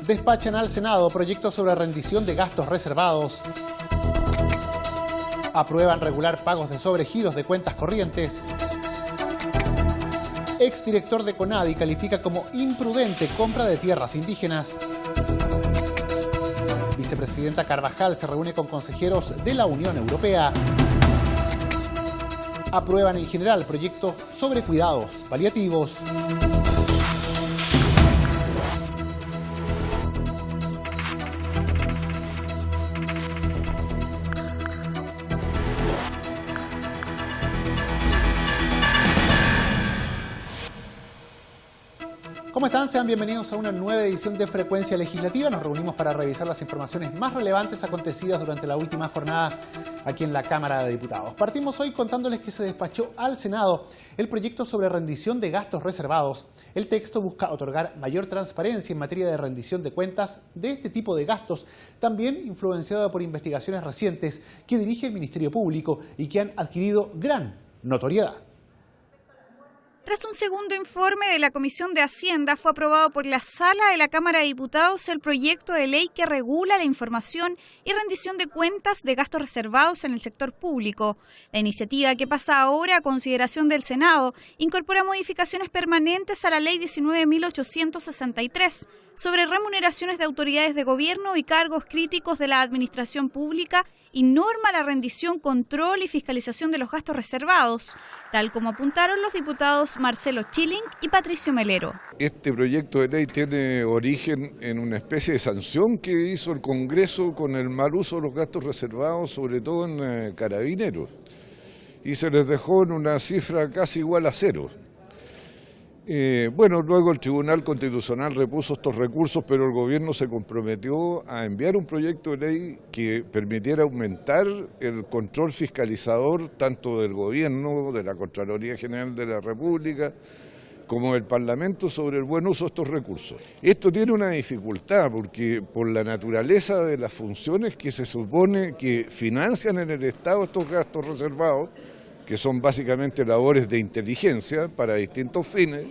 Despachan al Senado proyectos sobre rendición de gastos reservados. Aprueban regular pagos de sobregiros de cuentas corrientes. Exdirector de CONADI califica como imprudente compra de tierras indígenas. Vicepresidenta Carvajal se reúne con consejeros de la Unión Europea. Aprueban en general proyectos sobre cuidados paliativos. ¿Cómo están? Sean bienvenidos a una nueva edición de Frecuencia Legislativa. Nos reunimos para revisar las informaciones más relevantes acontecidas durante la última jornada aquí en la Cámara de Diputados. Partimos hoy contándoles que se despachó al Senado el proyecto sobre rendición de gastos reservados. El texto busca otorgar mayor transparencia en materia de rendición de cuentas de este tipo de gastos, también influenciado por investigaciones recientes que dirige el Ministerio Público y que han adquirido gran notoriedad. Tras un segundo informe de la Comisión de Hacienda, fue aprobado por la Sala de la Cámara de Diputados el proyecto de ley que regula la información y rendición de cuentas de gastos reservados en el sector público. La iniciativa, que pasa ahora a consideración del Senado, incorpora modificaciones permanentes a la Ley 19.863 sobre remuneraciones de autoridades de gobierno y cargos críticos de la administración pública y norma la rendición, control y fiscalización de los gastos reservados, tal como apuntaron los diputados Marcelo Chilling y Patricio Melero. Este proyecto de ley tiene origen en una especie de sanción que hizo el Congreso con el mal uso de los gastos reservados, sobre todo en carabineros, y se les dejó en una cifra casi igual a cero. Luego el Tribunal Constitucional repuso estos recursos, pero el gobierno se comprometió a enviar un proyecto de ley que permitiera aumentar el control fiscalizador tanto del gobierno, de la Contraloría General de la República, como del Parlamento sobre el buen uso de estos recursos. Esto tiene una dificultad porque por la naturaleza de las funciones que se supone que financian en el Estado estos gastos reservados, que son básicamente labores de inteligencia para distintos fines,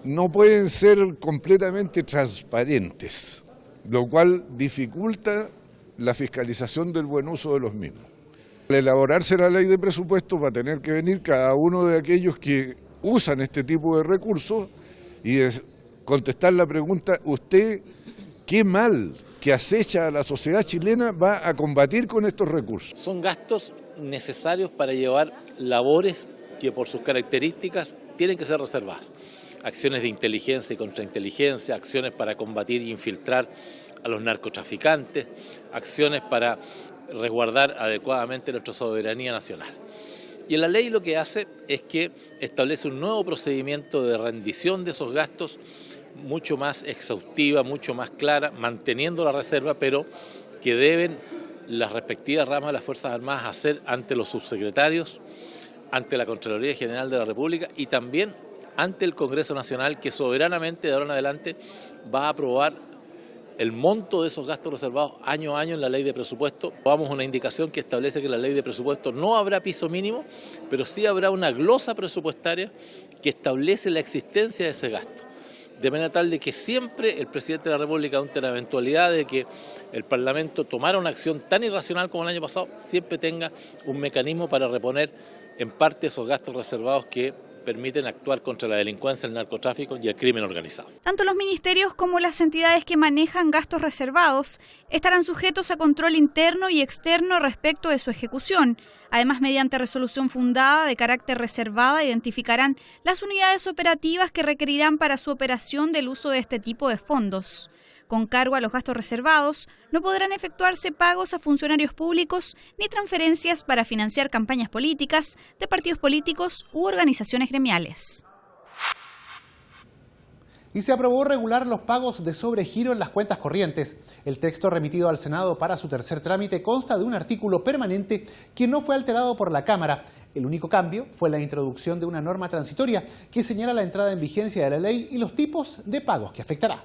no pueden ser completamente transparentes, lo cual dificulta la fiscalización del buen uso de los mismos. Al elaborarse la ley de presupuesto va a tener que venir cada uno de aquellos que usan este tipo de recursos y contestar la pregunta: ¿usted qué mal que acecha a la sociedad chilena va a combatir con estos recursos? Son gastos necesarios para llevar labores que por sus características tienen que ser reservadas. Acciones de inteligencia y contrainteligencia, acciones para combatir y infiltrar a los narcotraficantes, acciones para resguardar adecuadamente nuestra soberanía nacional. Y la ley lo que hace es que establece un nuevo procedimiento de rendición de esos gastos mucho más exhaustiva, mucho más clara, manteniendo la reserva, pero que deben las respectivas ramas de las Fuerzas Armadas hacer ante los subsecretarios, ante la Contraloría General de la República y también ante el Congreso Nacional, que soberanamente de ahora en adelante va a aprobar el monto de esos gastos reservados año a año en la ley de presupuesto. Vamos a una indicación que establece que en la ley de presupuesto no habrá piso mínimo, pero sí habrá una glosa presupuestaria que establece la existencia de ese gasto. De manera tal de que siempre el presidente de la República, ante la eventualidad de que el Parlamento tomara una acción tan irracional como el año pasado, siempre tenga un mecanismo para reponer en parte esos gastos reservados que permiten actuar contra la delincuencia, el narcotráfico y el crimen organizado. Tanto los ministerios como las entidades que manejan gastos reservados estarán sujetos a control interno y externo respecto de su ejecución. Además, mediante resolución fundada de carácter reservada, identificarán las unidades operativas que requerirán para su operación del uso de este tipo de fondos. Con cargo a los gastos reservados, no podrán efectuarse pagos a funcionarios públicos ni transferencias para financiar campañas políticas de partidos políticos u organizaciones gremiales. Y se aprobó regular los pagos de sobregiro en las cuentas corrientes. El texto remitido al Senado para su tercer trámite consta de un artículo permanente que no fue alterado por la Cámara. El único cambio fue la introducción de una norma transitoria que señala la entrada en vigencia de la ley y los tipos de pagos que afectará.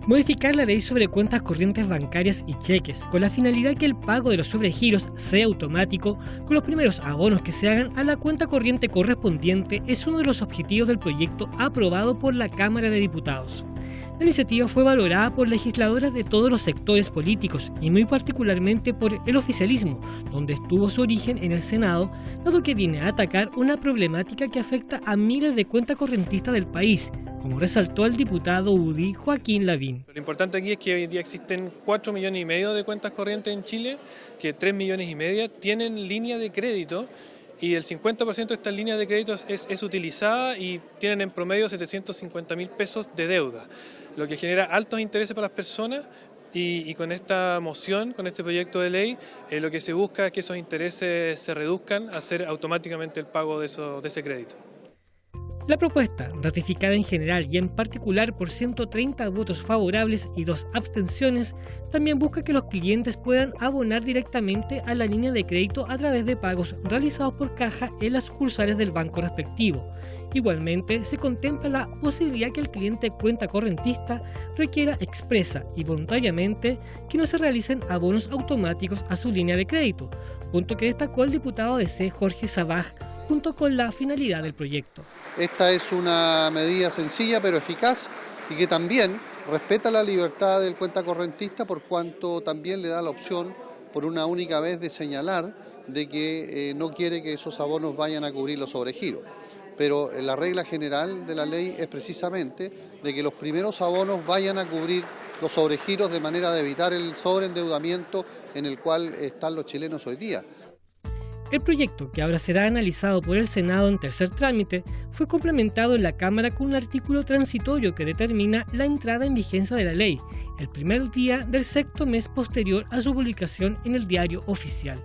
Modificar la ley sobre cuentas corrientes bancarias y cheques, con la finalidad que el pago de los sobregiros sea automático con los primeros abonos que se hagan a la cuenta corriente correspondiente, es uno de los objetivos del proyecto aprobado por la Cámara de Diputados. La iniciativa fue valorada por legisladores de todos los sectores políticos y muy particularmente por el oficialismo, donde estuvo su origen en el Senado, dado que viene a atacar una problemática que afecta a miles de cuentas correntistas del país, como resaltó el diputado UDI Joaquín Lavín. Lo importante aquí es que hoy en día existen 4,5 millones de cuentas corrientes en Chile, que 3,5 millones tienen línea de crédito, y el 50% de estas líneas de crédito es utilizada y tienen en promedio 750.000 pesos de deuda, lo que genera altos intereses para las personas y con esta moción, con este proyecto de ley, lo que se busca es que esos intereses se reduzcan a hacer automáticamente el pago de ese crédito. La propuesta, ratificada en general y en particular por 130 votos favorables y 2 abstenciones, también busca que los clientes puedan abonar directamente a la línea de crédito a través de pagos realizados por caja en las sucursales del banco respectivo. Igualmente, se contempla la posibilidad que el cliente cuenta correntista requiera expresa y voluntariamente que no se realicen abonos automáticos a su línea de crédito, punto que destacó el diputado de C. Jorge Sabaj, junto con la finalidad del proyecto. Esta es una medida sencilla pero eficaz y que también respeta la libertad del cuenta correntista, por cuanto también le da la opción por una única vez de señalar de que no quiere que esos abonos vayan a cubrir los sobregiros. Pero la regla general de la ley es precisamente de que los primeros abonos vayan a cubrir los sobregiros de manera de evitar el sobreendeudamiento en el cual están los chilenos hoy día. El proyecto, que ahora será analizado por el Senado en tercer trámite, fue complementado en la Cámara con un artículo transitorio que determina la entrada en vigencia de la ley, el primer día del sexto mes posterior a su publicación en el Diario Oficial.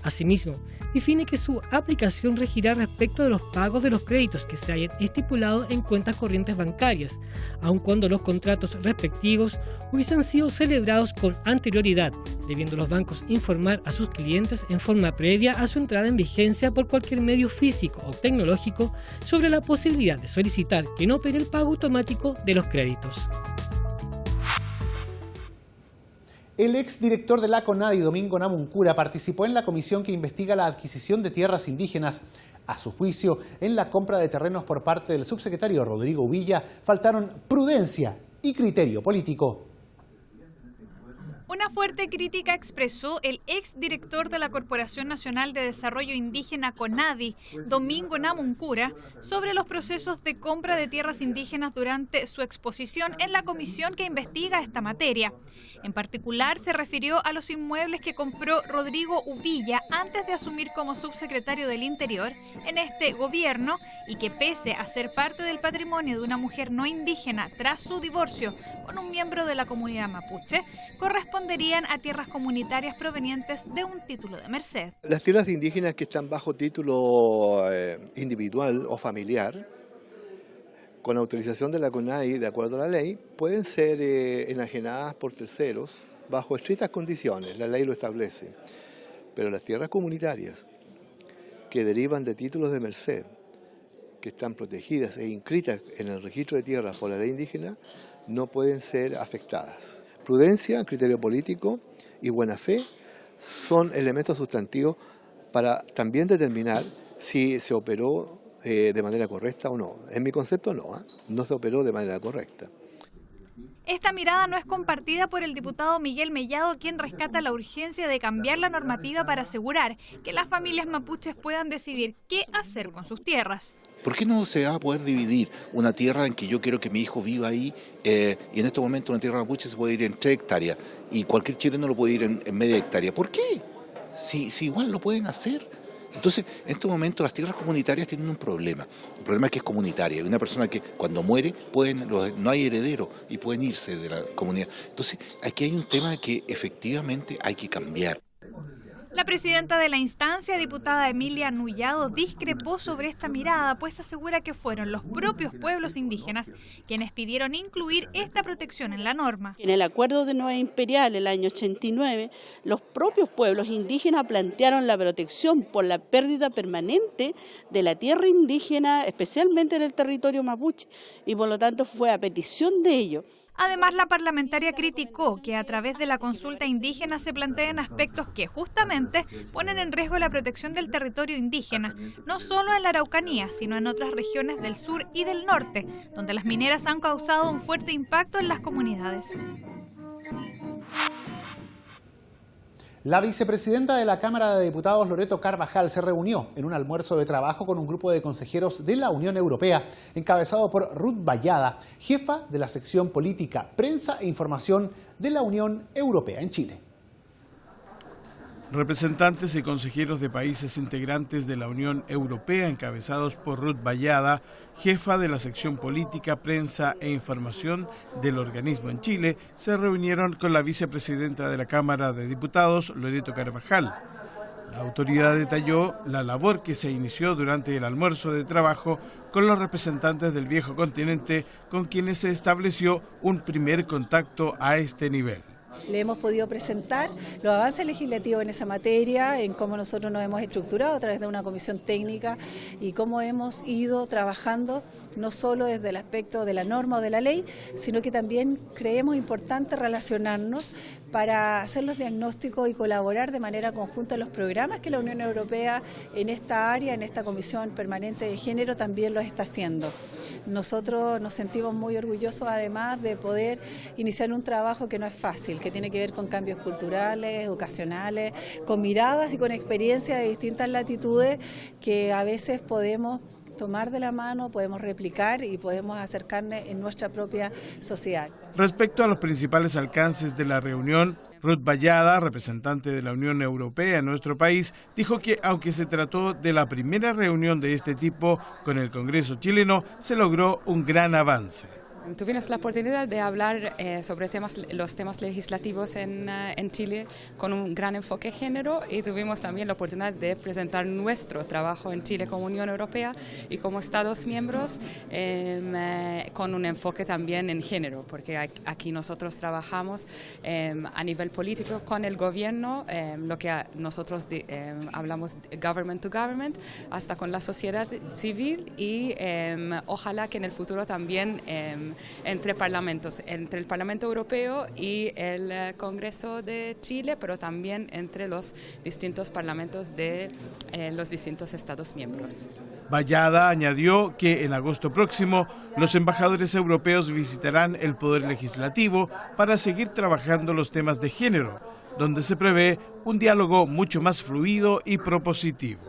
Asimismo, define que su aplicación regirá respecto de los pagos de los créditos que se hayan estipulado en cuentas corrientes bancarias, aun cuando los contratos respectivos hubiesen sido celebrados con anterioridad, debiendo los bancos informar a sus clientes en forma previa a su entrada en vigencia por cualquier medio físico o tecnológico sobre la posibilidad de solicitar que no opere el pago automático de los créditos. El exdirector de la CONADI, Domingo Namuncura, participó en la comisión que investiga la adquisición de tierras indígenas. A su juicio, en la compra de terrenos por parte del subsecretario Rodrigo Uvilla, faltaron prudencia y criterio político. Una fuerte crítica expresó el exdirector de la Corporación Nacional de Desarrollo Indígena CONADI, Domingo Namuncura, sobre los procesos de compra de tierras indígenas durante su exposición en la comisión que investiga esta materia. En particular, se refirió a los inmuebles que compró Rodrigo Uvilla antes de asumir como subsecretario del Interior en este gobierno y que, pese a ser parte del patrimonio de una mujer no indígena tras su divorcio con un miembro de la comunidad mapuche, corresponderían a tierras comunitarias provenientes de un título de merced. Las tierras indígenas que están bajo título individual o familiar, con autorización de la CONADI, de acuerdo a la ley, pueden ser enajenadas por terceros bajo estrictas condiciones, la ley lo establece. Pero las tierras comunitarias que derivan de títulos de merced, que están protegidas e inscritas en el registro de tierras por la ley indígena, no pueden ser afectadas. Prudencia, criterio político y buena fe son elementos sustantivos para también determinar si se operó de manera correcta o no. En mi concepto no se operó de manera correcta. Esta mirada no es compartida por el diputado Miguel Mellado, quien rescata la urgencia de cambiar la normativa para asegurar que las familias mapuches puedan decidir qué hacer con sus tierras. ¿Por qué no se va a poder dividir una tierra en que yo quiero que mi hijo viva ahí y en este momento una tierra mapuche se puede ir en 3 hectáreas y cualquier chileno lo puede ir en media hectárea? ¿Por qué? Si igual lo pueden hacer. Entonces, en este momento las tierras comunitarias tienen un problema. El problema es que es comunitaria. Hay una persona que cuando muere no hay heredero y pueden irse de la comunidad. Entonces, aquí hay un tema que efectivamente hay que cambiar. La presidenta de la instancia, diputada Emilia Nullado, discrepó sobre esta mirada, pues asegura que fueron los propios pueblos indígenas quienes pidieron incluir esta protección en la norma. En el Acuerdo de Nueva Imperial, el año 89, los propios pueblos indígenas plantearon la protección por la pérdida permanente de la tierra indígena, especialmente en el territorio mapuche, y por lo tanto fue a petición de ellos. Además, la parlamentaria criticó que a través de la consulta indígena se planteen aspectos que justamente ponen en riesgo la protección del territorio indígena, no solo en la Araucanía, sino en otras regiones del sur y del norte, donde las mineras han causado un fuerte impacto en las comunidades. La vicepresidenta de la Cámara de Diputados, Loreto Carvajal, se reunió en un almuerzo de trabajo con un grupo de consejeros de la Unión Europea, encabezado por Ruth Vallada, jefa de la sección Política, Prensa e Información de la Unión Europea en Chile. Representantes y consejeros de países integrantes de la Unión Europea, encabezados por Ruth Vallada, jefa de la sección Política, Prensa e Información del organismo en Chile, se reunieron con la vicepresidenta de la Cámara de Diputados, Loreto Carvajal. La autoridad detalló la labor que se inició durante el almuerzo de trabajo con los representantes del viejo continente, con quienes se estableció un primer contacto a este nivel. Le hemos podido presentar los avances legislativos en esa materia, en cómo nosotros nos hemos estructurado a través de una comisión técnica y cómo hemos ido trabajando no solo desde el aspecto de la norma o de la ley, sino que también creemos importante relacionarnos para hacer los diagnósticos y colaborar de manera conjunta en los programas que la Unión Europea en esta área, en esta Comisión Permanente de Género, también los está haciendo. Nosotros nos sentimos muy orgullosos además de poder iniciar un trabajo que no es fácil, que tiene que ver con cambios culturales, educacionales, con miradas y con experiencias de distintas latitudes que a veces podemos tomar de la mano, podemos replicar y podemos acercarnos en nuestra propia sociedad. Respecto a los principales alcances de la reunión, Ruth Vallada, representante de la Unión Europea en nuestro país, dijo que aunque se trató de la primera reunión de este tipo con el Congreso chileno, se logró un gran avance. Tuvimos la oportunidad de hablar sobre los temas legislativos en Chile con un gran enfoque de género y tuvimos también la oportunidad de presentar nuestro trabajo en Chile como Unión Europea y como Estados miembros con un enfoque también en género, porque aquí nosotros trabajamos a nivel político con el gobierno, lo que nosotros hablamos government to government, hasta con la sociedad civil y ojalá que en el futuro también entre parlamentos, entre el Parlamento Europeo y el Congreso de Chile, pero también entre los distintos parlamentos de los distintos Estados miembros. Vallada añadió que en agosto próximo los embajadores europeos visitarán el Poder Legislativo para seguir trabajando los temas de género, donde se prevé un diálogo mucho más fluido y propositivo.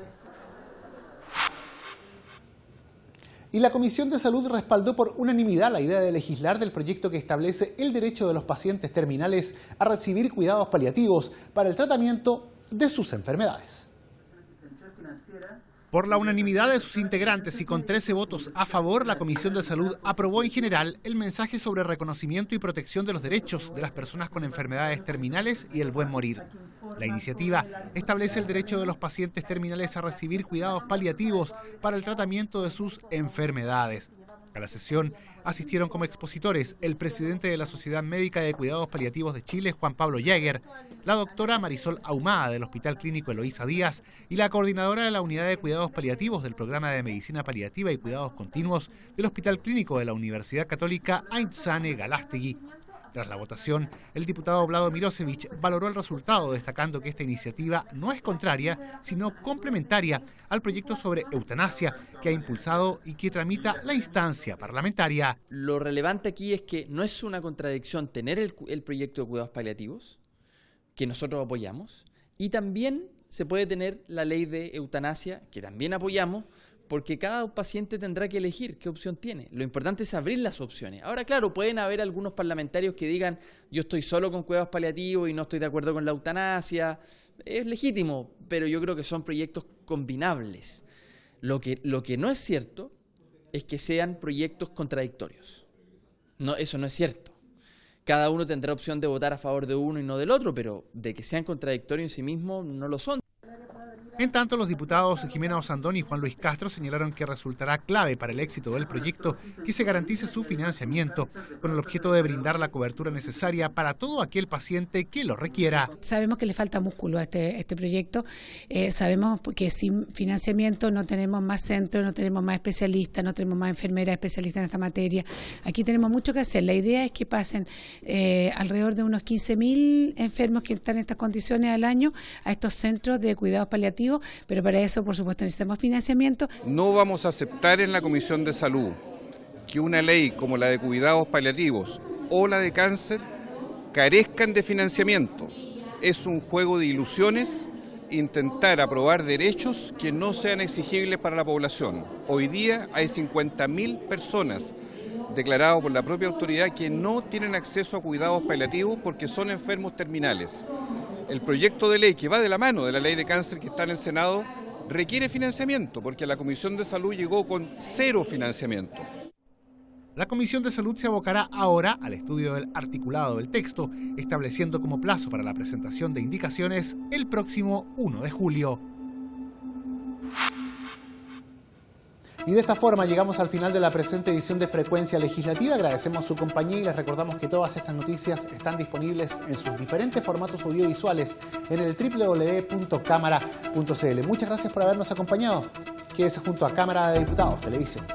Y la Comisión de Salud respaldó por unanimidad la idea de legislar del proyecto que establece el derecho de los pacientes terminales a recibir cuidados paliativos para el tratamiento de sus enfermedades. Por la unanimidad de sus integrantes y con 13 votos a favor, la Comisión de Salud aprobó en general el mensaje sobre reconocimiento y protección de los derechos de las personas con enfermedades terminales y el buen morir. La iniciativa establece el derecho de los pacientes terminales a recibir cuidados paliativos para el tratamiento de sus enfermedades. A la sesión asistieron como expositores el presidente de la Sociedad Médica de Cuidados Paliativos de Chile, Juan Pablo Jäger, la doctora Marisol Ahumada del Hospital Clínico Eloísa Díaz y la coordinadora de la Unidad de Cuidados Paliativos del Programa de Medicina Paliativa y Cuidados Continuos del Hospital Clínico de la Universidad Católica Aintzane Galástegui. Tras la votación, el diputado Vlado Milosevic valoró el resultado, destacando que esta iniciativa no es contraria, sino complementaria al proyecto sobre eutanasia que ha impulsado y que tramita la instancia parlamentaria. Lo relevante aquí es que no es una contradicción tener el proyecto de cuidados paliativos, que nosotros apoyamos, y también se puede tener la ley de eutanasia, que también apoyamos, porque cada paciente tendrá que elegir qué opción tiene. Lo importante es abrir las opciones. Ahora, claro, pueden haber algunos parlamentarios que digan yo estoy solo con cuidados paliativos y no estoy de acuerdo con la eutanasia. Es legítimo, pero yo creo que son proyectos combinables. Lo que no es cierto es que sean proyectos contradictorios. No, eso no es cierto. Cada uno tendrá opción de votar a favor de uno y no del otro, pero de que sean contradictorios en sí mismos no lo son. En tanto, los diputados Jimena Osandón y Juan Luis Castro señalaron que resultará clave para el éxito del proyecto que se garantice su financiamiento con el objeto de brindar la cobertura necesaria para todo aquel paciente que lo requiera. Sabemos que le falta músculo a este proyecto, sabemos que sin financiamiento no tenemos más centros, no tenemos más especialistas, no tenemos más enfermeras especialistas en esta materia. Aquí tenemos mucho que hacer. La idea es que pasen alrededor de unos 15.000 enfermos que están en estas condiciones al año a estos centros de cuidados paliativos, pero para eso, por supuesto, necesitamos financiamiento. No vamos a aceptar en la Comisión de Salud que una ley como la de cuidados paliativos o la de cáncer carezcan de financiamiento. Es un juego de ilusiones intentar aprobar derechos que no sean exigibles para la población. Hoy día hay 50.000 personas declaradas por la propia autoridad que no tienen acceso a cuidados paliativos porque son enfermos terminales. El proyecto de ley que va de la mano de la ley de cáncer que está en el Senado requiere financiamiento porque la Comisión de Salud llegó con 0 financiamiento. La Comisión de Salud se abocará ahora al estudio del articulado del texto, estableciendo como plazo para la presentación de indicaciones el próximo 1 de julio. Y de esta forma llegamos al final de la presente edición de Frecuencia Legislativa. Agradecemos su compañía y les recordamos que todas estas noticias están disponibles en sus diferentes formatos audiovisuales en el www.cámara.cl. Muchas gracias por habernos acompañado. Quédese junto a Cámara de Diputados Televisión.